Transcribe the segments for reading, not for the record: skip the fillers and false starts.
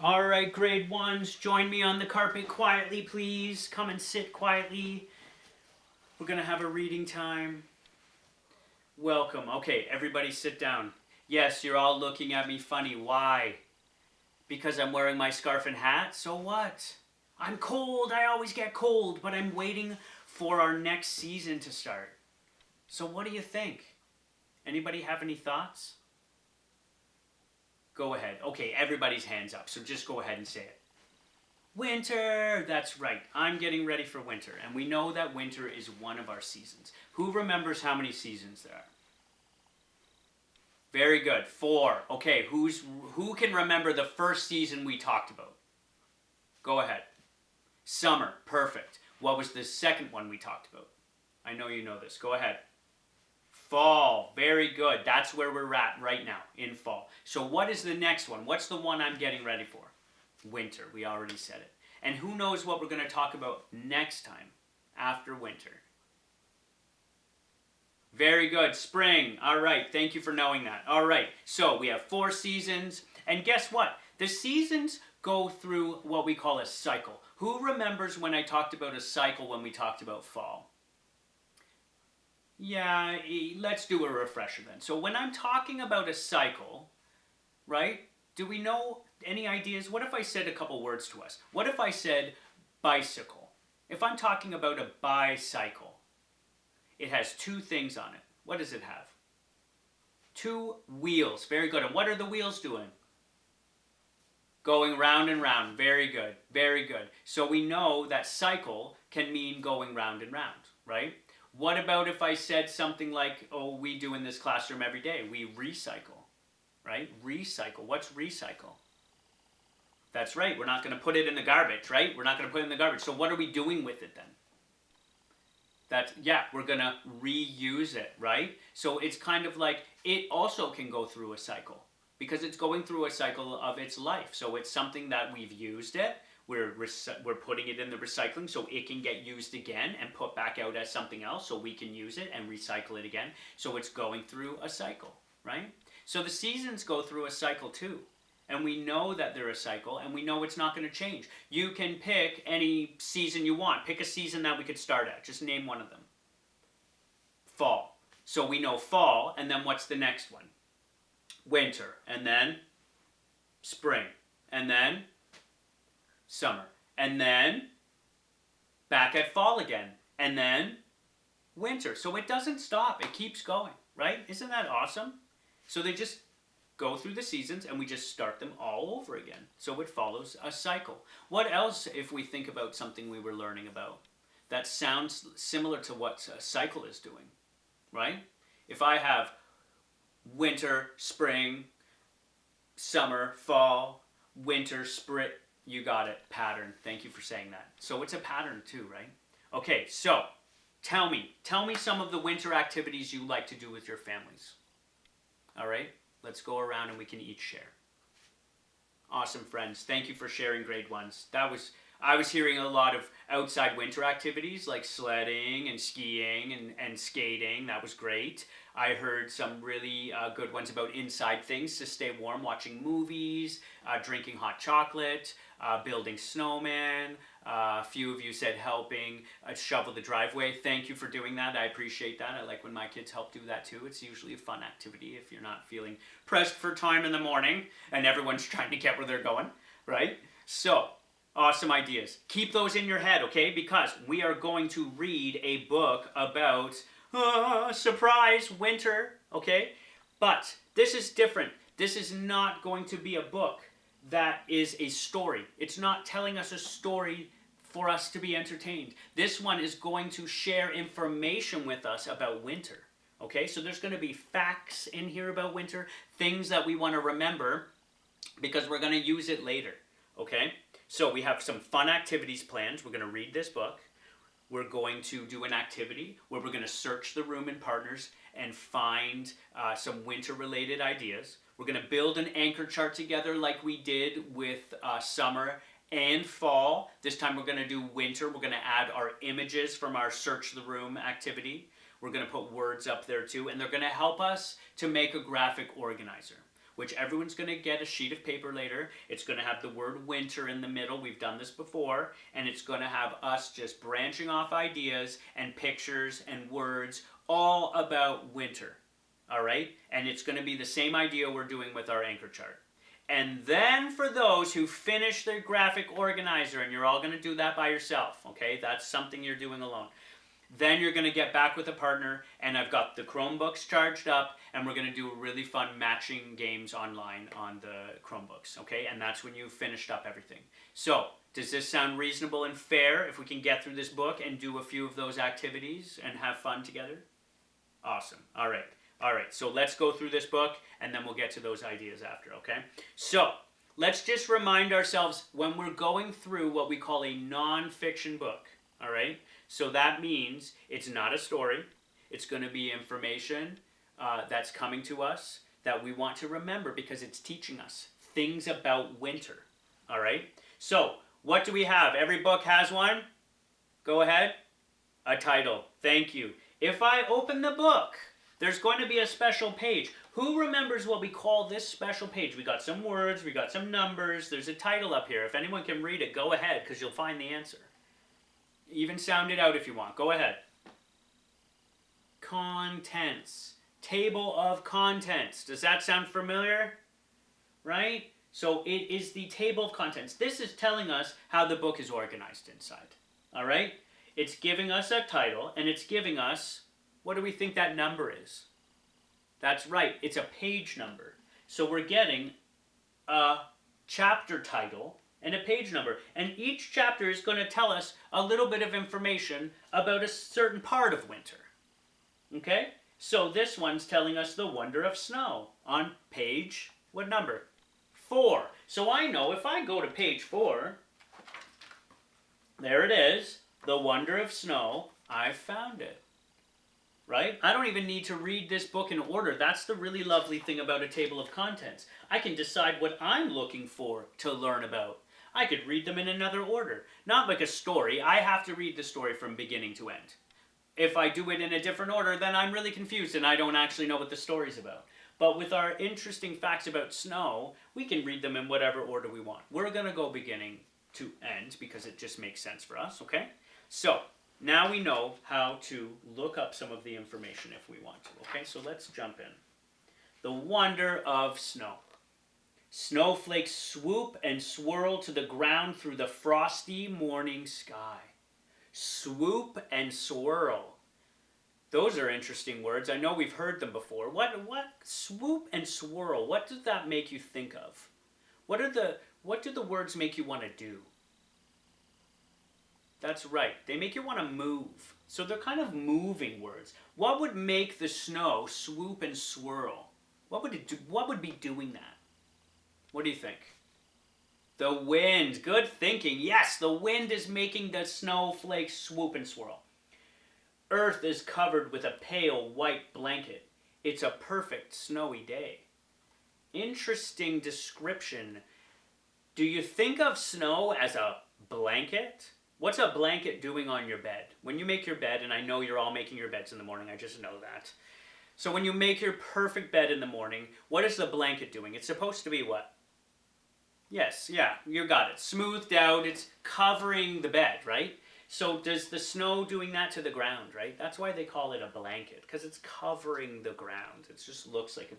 All right, grade ones, join me on the carpet quietly, please. Come and sit quietly. We're going to have a reading time. Welcome. Okay, everybody sit down. Yes, you're all looking at me funny. Why? Because I'm wearing my scarf and hat? So what? I'm cold. I always get cold, but I'm waiting for our next season to start. So what do you think? Anybody have any thoughts? Go ahead. Okay, everybody's hands up, so just go ahead and say it. Winter! That's right. I'm getting ready for winter, and we know that winter is one of our seasons. Who remembers how many seasons there are? Very good. 4. Okay, who can remember the first season we talked about? Go ahead. Summer. Perfect. What was the second one we talked about? I know you know this. Go ahead. Fall. Very good. That's where we're at right now, in fall. So what is the next one? What's the one I'm getting ready for? Winter. We already said it. And who knows what we're going to talk about next time after winter? Very good. Spring. All right. Thank you for knowing that. All right. So we have 4 seasons. And guess what? The seasons go through what we call a cycle. Who remembers when I talked about a cycle when we talked about fall? Yeah, let's do a refresher then. So when I'm talking about a cycle, right, do we know any ideas? What if I said a couple words to us? What if I said bicycle? If I'm talking about a bicycle, it has 2 things on it. What does it have? 2 wheels. Very good. And what are the wheels doing? Going round and round. Very good. Very good. So we know that cycle can mean going round and round, right? What about if I said something like, oh, we do in this classroom every day, we recycle, right? Recycle. What's recycle? That's right. We're not going to put it in the garbage, right? We're not going to put it in the garbage. So what are we doing with it then? We're going to reuse it, right? So it's kind of like it also can go through a cycle because it's going through a cycle of its life. So it's something that we've used it. We're putting it in the recycling so it can get used again and put back out as something else so we can use it and recycle it again. So it's going through a cycle, right? So the seasons go through a cycle too. And we know that they're a cycle and we know it's not going to change. You can pick any season you want. Pick a season that we could start at. Just name one of them. Fall. So we know fall, and then what's the next one? Winter, and then spring, and then summer, and then back at fall again, and then winter. So it doesn't stop. It keeps going, right? Isn't that awesome? So they just go through the seasons and we just start them all over again. So it follows a cycle. What else if we think about something we were learning about that sounds similar to what a cycle is doing, right? If I have winter, spring, summer, fall, winter, spring, you got it, pattern. Thank you for saying that. So it's a pattern too, right? Okay, so tell me some of the winter activities you like to do with your families. All right, let's go around and we can each share. Awesome, friends. Thank you for sharing grade ones. I was hearing a lot of outside winter activities like sledding and skiing and skating. That was great. I heard some really good ones about inside things to stay warm, watching movies, drinking hot chocolate, building snowmen. A few of you said helping shovel the driveway. Thank you for doing that. I appreciate that. I like when my kids help do that too. It's usually a fun activity if you're not feeling pressed for time in the morning and everyone's trying to get where they're going, right? So, awesome ideas. Keep those in your head, okay? Because we are going to read a book about surprise winter, okay? But this is different. This is not going to be a book that is a story. It's not telling us a story for us to be entertained. This one is going to share information with us about winter, okay? So there's going to be facts in here about winter, things that we want to remember because we're going to use it later, okay? So we have some fun activities planned. We're going to read this book. We're going to do an activity where we're going to search the room in partners and find some winter-related ideas. We're going to build an anchor chart together like we did with summer and fall. This time we're going to do winter. We're going to add our images from our search the room activity. We're going to put words up there too, and they're going to help us to make a graphic organizer. which everyone's going to get a sheet of paper later. It's going to have the word winter in the middle. We've done this before. And it's going to have us just branching off ideas and pictures and words all about winter. All right? And it's going to be the same idea we're doing with our anchor chart. And then for those who finish their graphic organizer, and you're all going to do that by yourself, okay? That's something you're doing alone. Then you're going to get back with a partner, and I've got the Chromebooks charged up, and we're going to do really fun matching games online on the Chromebooks, okay? And that's when you've finished up everything. So, does this sound reasonable and fair if we can get through this book and do a few of those activities and have fun together? Awesome. All right. All right, so let's go through this book, and then we'll get to those ideas after, okay? So, let's just remind ourselves when we're going through what we call a non-fiction book, all right? So that means it's not a story. It's going to be information that's coming to us that we want to remember because it's teaching us things about winter, all right? So, what do we have? Every book has one. Go ahead. A title. Thank you. If I open the book, there's going to be a special page. Who remembers what we call this special page? We got some words, we got some numbers, there's a title up here. If anyone can read it, go ahead, because you'll find the answer. Even sound it out if you want. Go ahead. Contents. Table of contents. Does that sound familiar? Right? So it is the table of contents. This is telling us how the book is organized inside. All right? It's giving us a title, and it's giving us, what do we think that number is? That's right, it's a page number. So we're getting a chapter title and a page number. And each chapter is going to tell us a little bit of information about a certain part of winter. Okay? So this one's telling us the wonder of snow on page, what number? 4. So I know if I go to page 4, there it is, the wonder of snow, I found it. Right? I don't even need to read this book in order. That's the really lovely thing about a table of contents. I can decide what I'm looking for to learn about. I could read them in another order. Not like a story. I have to read the story from beginning to end. If I do it in a different order, then I'm really confused and I don't actually know what the story's about. But with our interesting facts about snow, we can read them in whatever order we want. We're going to go beginning to end because it just makes sense for us, okay? So, now we know how to look up some of the information if we want to. Okay, so let's jump in. The wonder of snow. Snowflakes swoop and swirl to the ground through the frosty morning sky. Swoop and swirl. Those are interesting words. I know we've heard them before. What swoop and swirl? What does that make you think of? What do the words make you want to do? That's right. They make you want to move. So they're kind of moving words. What would make the snow swoop and swirl? What would it do? What would be doing that? What do you think? The wind. Good thinking. Yes, the wind is making the snowflakes swoop and swirl. Earth is covered with a pale white blanket. It's a perfect snowy day. Interesting description. Do you think of snow as a blanket? What's a blanket doing on your bed? When you make your bed, and I know you're all making your beds in the morning, I just know that. So when you make your perfect bed in the morning, what is the blanket doing? It's supposed to be what? Yes, yeah, you got it. Smoothed out, it's covering the bed, right? So does the snow doing that to the ground, right? That's why they call it a blanket, because it's covering the ground. It just looks like a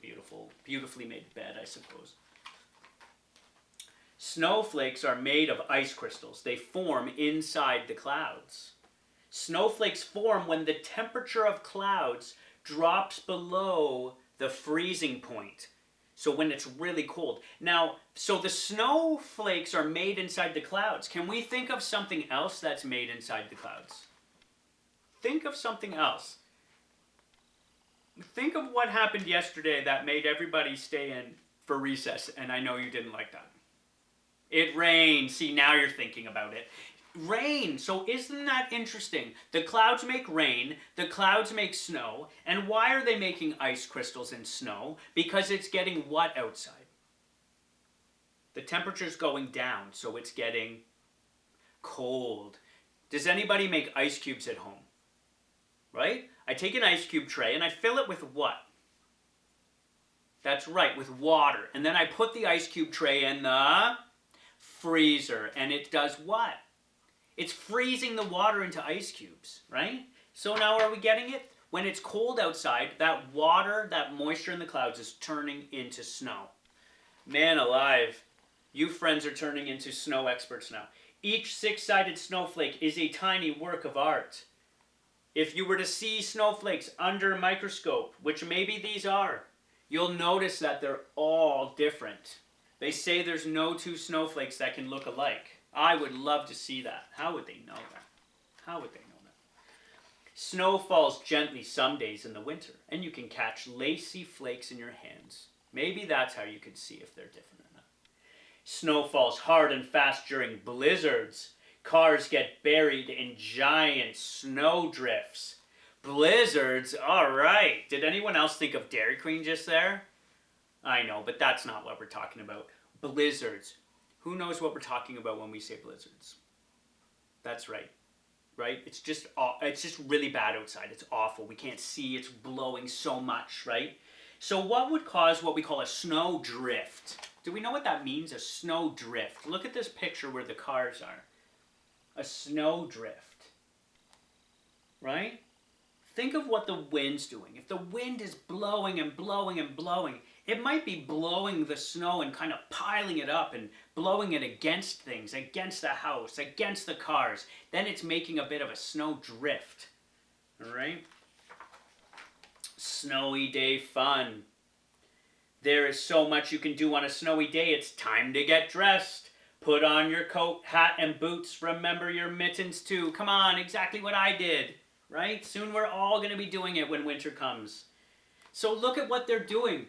beautifully made bed, I suppose. Snowflakes are made of ice crystals. They form inside the clouds. Snowflakes form when the temperature of clouds drops below the freezing point. So when it's really cold. Now, so the snowflakes are made inside the clouds. Can we think of something else that's made inside the clouds? Think of something else. Think of what happened yesterday that made everybody stay in for recess, and I know you didn't like that. It rained. See, now you're thinking about it. Rain. So isn't that interesting? The clouds make rain, the clouds make snow, and why are they making ice crystals and snow? Because it's getting what outside? The temperature's going down, so it's getting cold. Does anybody make ice cubes at home? Right? I take an ice cube tray and I fill it with what? That's right, with water. And then I put the ice cube tray in the freezer. And it does what? It's freezing the water into ice cubes, right? So now are we getting it? When it's cold outside, that water, that moisture in the clouds is turning into snow. Man alive, you friends are turning into snow experts now. Each six-sided snowflake is a tiny work of art. If you were to see snowflakes under a microscope, which maybe these are, you'll notice that they're all different. They say there's no two snowflakes that can look alike. I would love to see that. How would they know that? How would they know that? Snow falls gently some days in the winter, and you can catch lacy flakes in your hands. Maybe that's how you could see if they're different or not. Snow falls hard and fast during blizzards. Cars get buried in giant snow drifts. Blizzards? All right. Did anyone else think of Dairy Queen just there? I know, but that's not what we're talking about. Blizzards. Who knows what we're talking about when we say blizzards? That's right. Right? It's just really bad outside. It's awful. We can't see. It's blowing so much, right? So what would cause what we call a snow drift? Do we know what that means? A snow drift. Look at this picture where the cars are. A snow drift. Right? Think of what the wind's doing. If the wind is blowing and blowing and blowing, it might be blowing the snow and kind of piling it up and blowing it against things, against the house, against the cars. Then it's making a bit of a snow drift. All right? Snowy day fun. There is so much you can do on a snowy day. It's time to get dressed. Put on your coat, hat, and boots. Remember your mittens too. Come on, exactly what I did. Right? Soon we're all going to be doing it when winter comes. So look at what they're doing.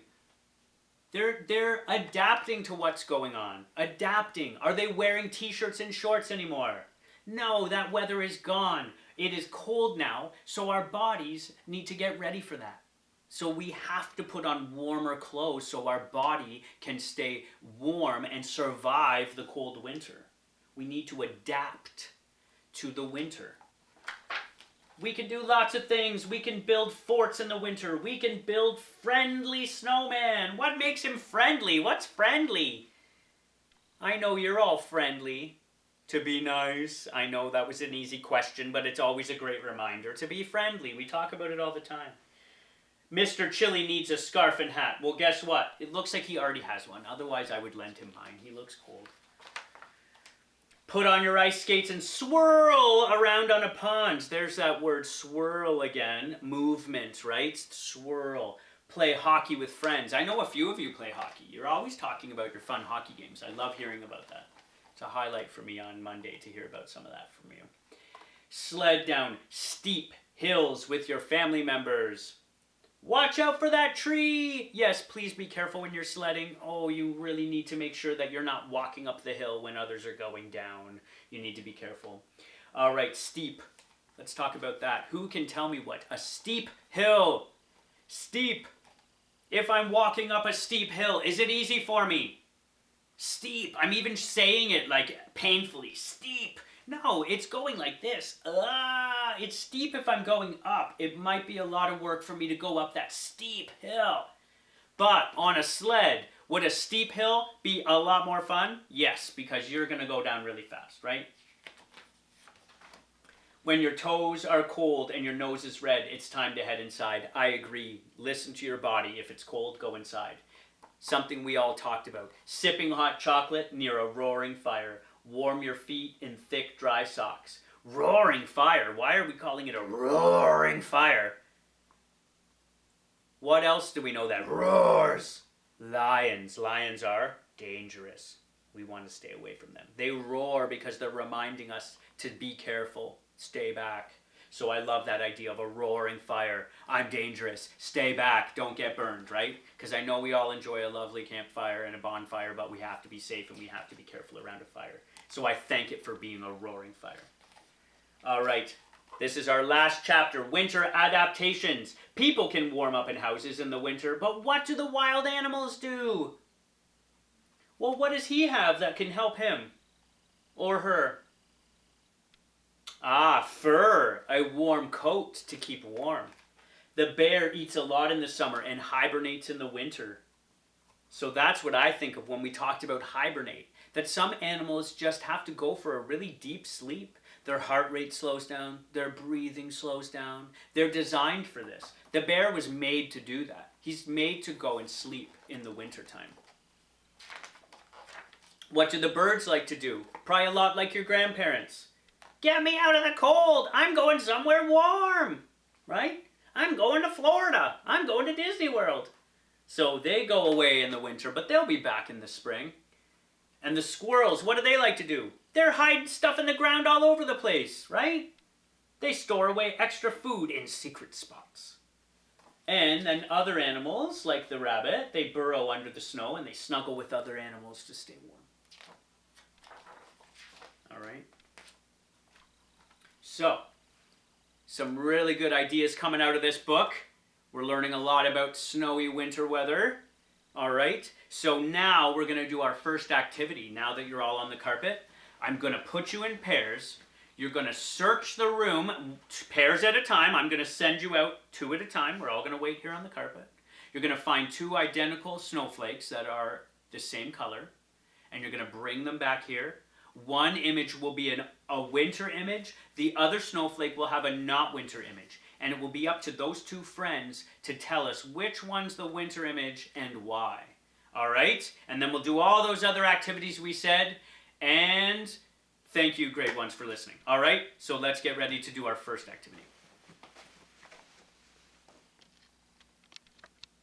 They're adapting to what's going on. Adapting. Are they wearing t-shirts and shorts anymore? No, that weather is gone. It is cold now, so our bodies need to get ready for that. So we have to put on warmer clothes so our body can stay warm and survive the cold winter. We need to adapt to the winter. We can do lots of things. We can build forts in the winter. We can build friendly snowmen. What makes him friendly? What's friendly? I know you're all friendly. To be nice. I know that was an easy question, but it's always a great reminder to be friendly. We talk about it all the time. Mr. Chili needs a scarf and hat. Well, guess what? It looks like he already has one. Otherwise, I would lend him mine. He looks cold. Put on your ice skates and swirl around on a pond. There's that word swirl again. Movement, right? Swirl. Play hockey with friends. I know a few of you play hockey. You're always talking about your fun hockey games. I love hearing about that. It's a highlight for me on Monday to hear about some of that from you. Sled down steep hills with your family members. Watch out for that tree! Yes, please be careful when you're sledding. Oh, you really need to make sure that you're not walking up the hill when others are going down. You need to be careful. All right, steep. Let's talk about that. Who can tell me what a steep hill? Steep. If I'm walking up a steep hill, is it easy for me? Steep. I'm even saying it like painfully. Steep. No, it's going like this. It's steep if I'm going up. It might be a lot of work for me to go up that steep hill. But on a sled, would a steep hill be a lot more fun? Yes, because you're going to go down really fast, right? When your toes are cold and your nose is red, it's time to head inside. I agree. Listen to your body. If it's cold, go inside. Something we all talked about. Sipping hot chocolate near a roaring fire. Warm your feet in thick, dry socks. Roaring fire. Why are we calling it a roaring fire? What else do we know that roars? Lions. Lions are dangerous. We want to stay away from them. They roar because they're reminding us to be careful. Stay back. So I love that idea of a roaring fire. I'm dangerous. Stay back. Don't get burned, right? Because I know we all enjoy a lovely campfire and a bonfire, but we have to be safe and we have to be careful around a fire. So I thank it for being a roaring fire. All right. This is our last chapter, winter adaptations. People can warm up in houses in the winter, but what do the wild animals do? Well, what does he have that can help him or her? Fur, a warm coat to keep warm. The bear eats a lot in the summer and hibernates in the winter. So that's what I think of when we talked about hibernate. That some animals just have to go for a really deep sleep. Their heart rate slows down, their breathing slows down. They're designed for this. The bear was made to do that. He's made to go and sleep in the wintertime. What do the birds like to do? Probably a lot like your grandparents. Get me out of the cold. I'm going somewhere warm. Right? I'm going to Florida. I'm going to Disney World. So they go away in the winter, but they'll be back in the spring. And the squirrels, what do they like to do? They're hiding stuff in the ground all over the place, right? They store away extra food in secret spots. And then other animals, like the rabbit, they burrow under the snow and they snuggle with other animals to stay warm. All right? So, some really good ideas coming out of this book. We're learning a lot about snowy winter weather. All right, so now we're going to do our first activity. Now that you're all on the carpet, I'm going to put you in pairs. You're going to search the room, pairs at a time. I'm going to send you out 2 at a time. We're all going to wait here on the carpet. You're going to find 2 identical snowflakes that are the same color, and you're going to bring them back here. One image will be a winter image. The other snowflake will have a not winter image. And it will be up to those 2 friends to tell us which one's the winter image and why. All right? And then we'll do all those other activities we said. And thank you, grade 1s, for listening. All right? So let's get ready to do our first activity.